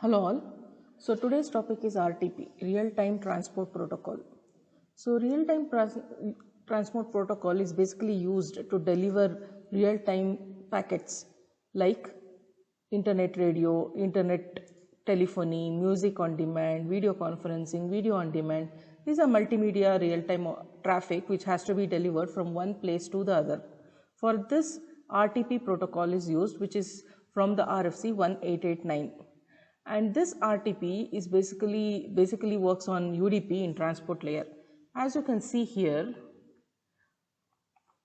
Hello all. So today's topic is RTP, Real-Time Transport Protocol. So real-time transport protocol is basically used to deliver real-time packets like internet radio, internet telephony, music on demand, video conferencing, video on demand. These are multimedia real-time traffic which has to be delivered from one place to the other. For this, RTP protocol is used, which is from the RFC 1889. And this RTP is basically works on UDP in transport layer. As you can see here,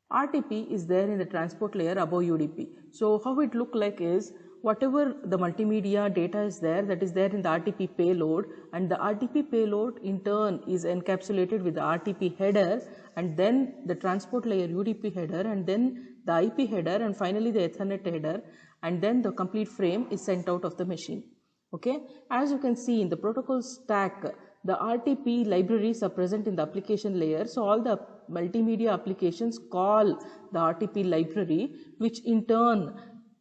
RTP is there in the transport layer above UDP. So how it look like is, whatever the multimedia data is there, that is there in the RTP payload, and the RTP payload in turn is encapsulated with the RTP header, and then the transport layer UDP header, and then the IP header, and finally the Ethernet header, and then the complete frame is sent out of the machine. Okay, as you can see in the protocol stack, the RTP libraries are present in the application layer. So all the multimedia applications call the RTP library, which in turn,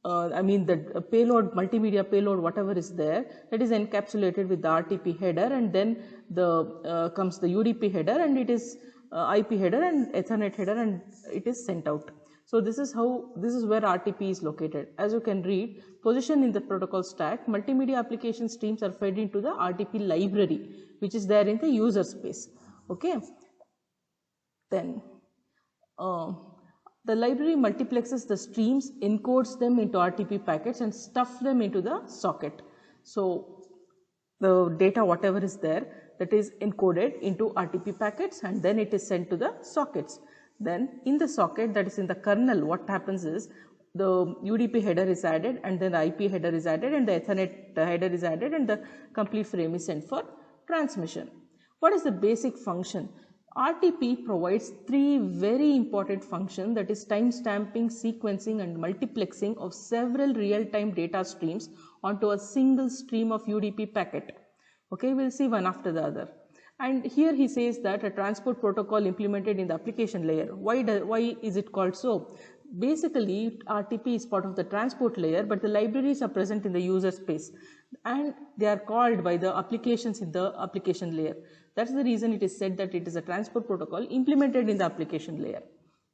the payload, multimedia payload, whatever is there, that is encapsulated with the RTP header, and then the comes the UDP header, and it is IP header and Ethernet header, and it is sent out. So this is where RTP is located. As you can read, position in the protocol stack, multimedia application streams are fed into the RTP library, which is there in the user space. Okay. Then the library multiplexes the streams, encodes them into RTP packets, and stuff them into the socket. So the data, whatever is there, that is encoded into RTP packets, and then it is sent to the sockets. Then in the socket, that is in the kernel, what happens is the UDP header is added, and then the IP header is added, and the Ethernet header is added, and the complete frame is sent for transmission. What is the basic function? RTP provides three very important functions, that is time stamping, sequencing, and multiplexing of several real-time data streams onto a single stream of UDP packet. Okay, we'll see one after the other. And here he says that a transport protocol implemented in the application layer. Why is it called so? Basically, RTP is part of the transport layer, but the libraries are present in the user space, and they are called by the applications in the application layer. That's the reason it is said that it is a transport protocol implemented in the application layer.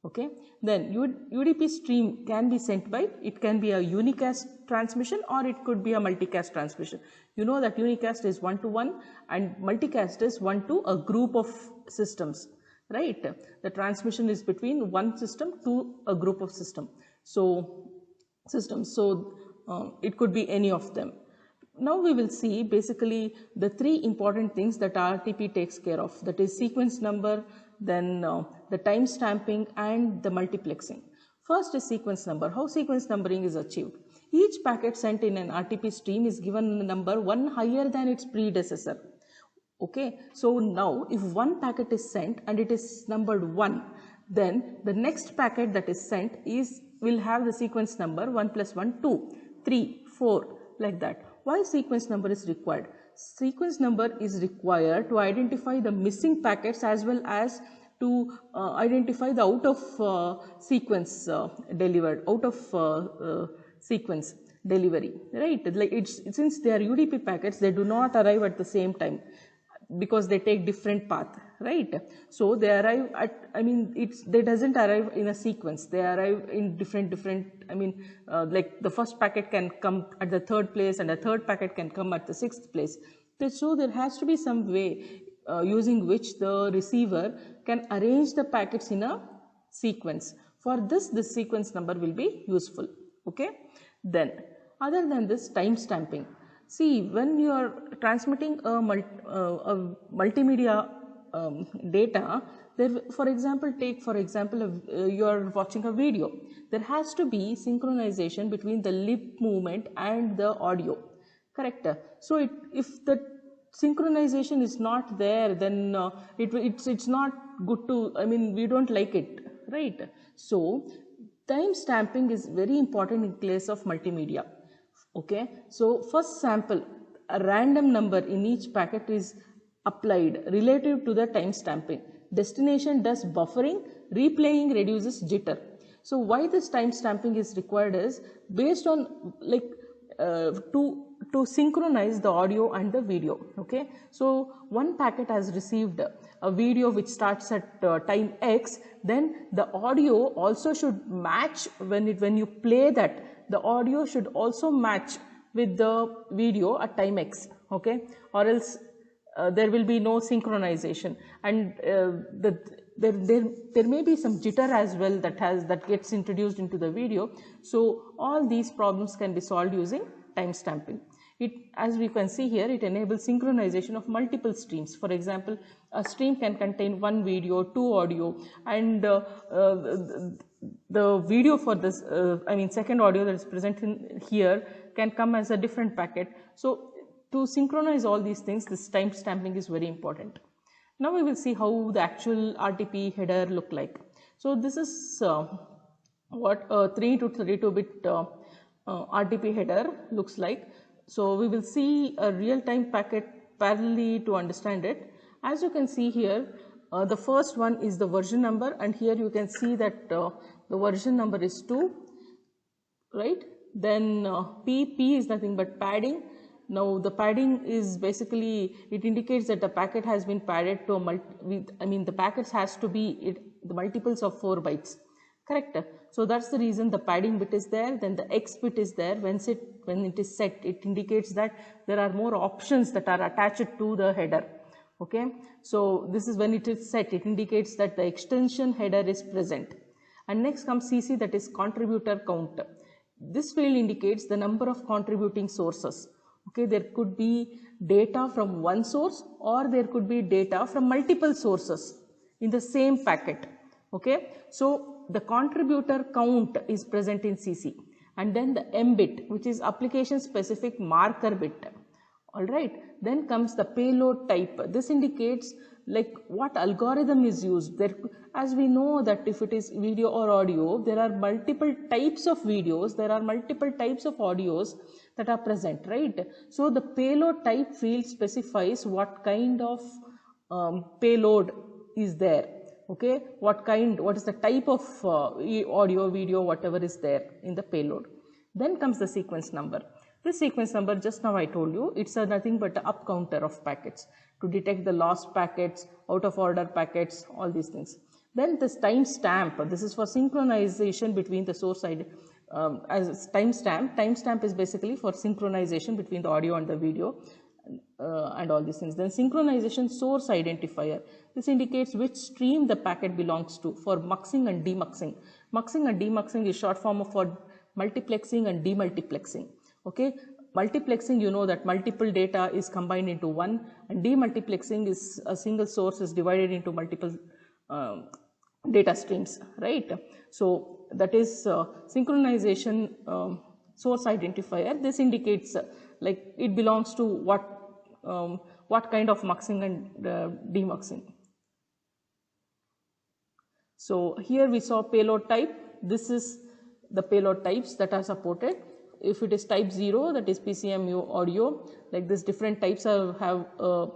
Okay, then UDP stream can be sent by, it can be a unicast transmission or it could be a multicast transmission. You know that unicast is one-to-one and multicast is one to a group of systems, right? The transmission is between one system to a group of systems. So it could be any of them. Now we will see basically the three important things that RTP takes care of, that is sequence number, then the time stamping, and the multiplexing. First is sequence number. How sequence numbering is achieved? Each packet sent in an RTP stream is given a number one higher than its predecessor. Okay, so now if one packet is sent and it is numbered 1, then the next packet that is sent will have the sequence number 1 plus 1, 2, 3, 4, like that. Why sequence number is required? Sequence number is required to identify the missing packets as well as to identify the out of sequence delivered, out of sequence delivery, right? Like since they are UDP packets, they do not arrive at the same time because they take different path, right? So they arrive at, they doesn't arrive in a sequence, they arrive in different, like the first packet can come at the third place and the third packet can come at the sixth place. So there has to be some way using which the receiver can arrange the packets in a sequence. For this sequence number will be useful. Okay. Then other than this, time stamping. See, when you are transmitting a multimedia data, for example, you are watching a video. There has to be synchronization between the lip movement and the audio. Correct? So if the synchronization is not there, then it's not good to, we don't like it, right? So time stamping is very important in case of multimedia. Okay, so first sample, a random number in each packet is applied relative to the time stamping. Destination does buffering, replaying reduces jitter. So why this time stamping is required is based on to synchronize the audio and the video. Okay, so one packet has received a video which starts at time X, then the audio also should match when you play that, the audio should also match with the video at time X, okay, or else there will be no synchronization, and there may be some jitter as well that gets introduced into the video. So all these problems can be solved using time stamping. It, as we can see here, it enables synchronization of multiple streams. For example, a stream can contain one video, two audio, and the video for this, second audio that is present in here can come as a different packet. So to synchronize all these things, this time stamping is very important. Now we will see how the actual RTP header look like. So this is what a 3 to 32-bit RTP header looks like. So we will see a real-time packet parallelly to understand it. As you can see here, the first one is the version number, and here you can see that the version number is 2, right? Then P is nothing but padding. Now the padding is basically, it indicates that the packet has been padded to a the packets has to be the multiples of 4 bytes, correct? So that's the reason the padding bit is there. Then the X bit is there. When it is set, it indicates that there are more options that are attached to the header. Okay, so this is when it is set, it indicates that the extension header is present. And next comes CC, that is contributor count. This field indicates the number of contributing sources. Okay, there could be data from one source, or there could be data from multiple sources in the same packet. Okay, so the contributor count is present in CC, and then the M bit, which is application specific marker bit. All right, then comes the payload type. This indicates like what algorithm is used. There, as we know that if it is video or audio, there are multiple types of videos, there are multiple types of audios that are present, right? So the payload type field specifies what kind of payload is there. Okay, what is the type of audio, video, whatever is there in the payload. Then comes the sequence number. This sequence number, just now I told you, it's nothing but an up counter of packets to detect the lost packets, out of order packets, all these things. Then this timestamp, this is for synchronization between the source side. As timestamp is basically for synchronization between the audio and the video. And all these things. Then synchronization source identifier. This indicates which stream the packet belongs to for muxing and demuxing. Muxing and demuxing is short form for multiplexing and demultiplexing. Okay, multiplexing, you know that multiple data is combined into one, and demultiplexing is a single source is divided into multiple data streams, right? So that is synchronization source identifier. This indicates like it belongs to what kind of muxing and demuxing. So here we saw payload type. This is the payload types that are supported. If it is type 0, that is PCMU audio, like this different types have a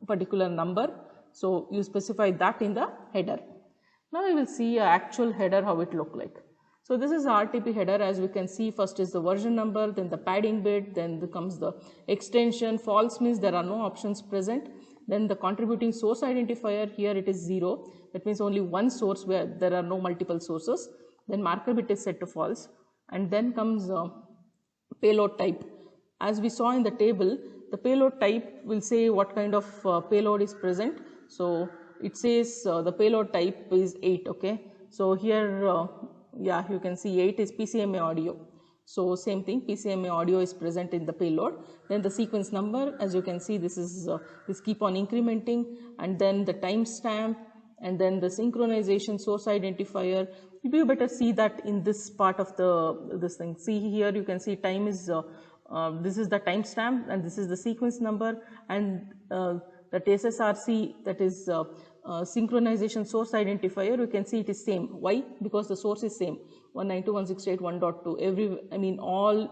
particular number. So you specify that in the header. Now we will see an actual header, how it look like. So this is the RTP header. As we can see, first is the version number, then the padding bit, then comes the extension. False means there are no options present. Then the contributing source identifier, here it is 0. That means only one source where there are no multiple sources. Then marker bit is set to false. And then comes payload type. As we saw in the table, the payload type will say what kind of payload is present. So it says the payload type is 8. Okay, so here yeah, you can see 8 is PCMA audio. So same thing, PCMA audio is present in the payload. Then the sequence number, as you can see, this is this keep on incrementing, and then the timestamp, and then the synchronization source identifier. You better see that in this part of this thing. See here, you can see time is this is the timestamp, and this is the sequence number, and that SSRC, that is synchronization source identifier, you can see it is same. Why? Because the source is same, 192.168.1.2.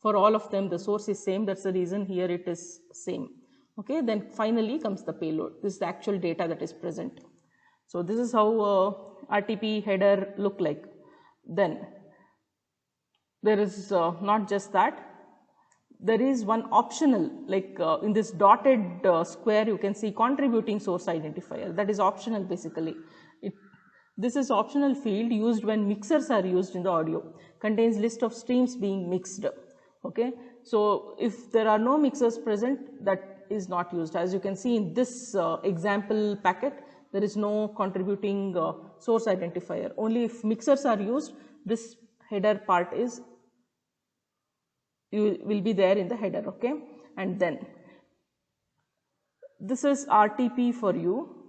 For all of them the source is same. That's the reason here it is same. Okay, then finally comes the payload. This is the actual data that is present. So this is how RTP header look like. Then there is not just that. there is one optional, like in this dotted square you can see contributing source identifier, that is optional basically. This is optional field used when mixers are used in the audio, contains list of streams being mixed. Okay, so if there are no mixers present, that is not used. As you can see in this example packet, there is no contributing source identifier. Only if mixers are used, this header part is will be there in the header. Okay, and then this is RTP for you.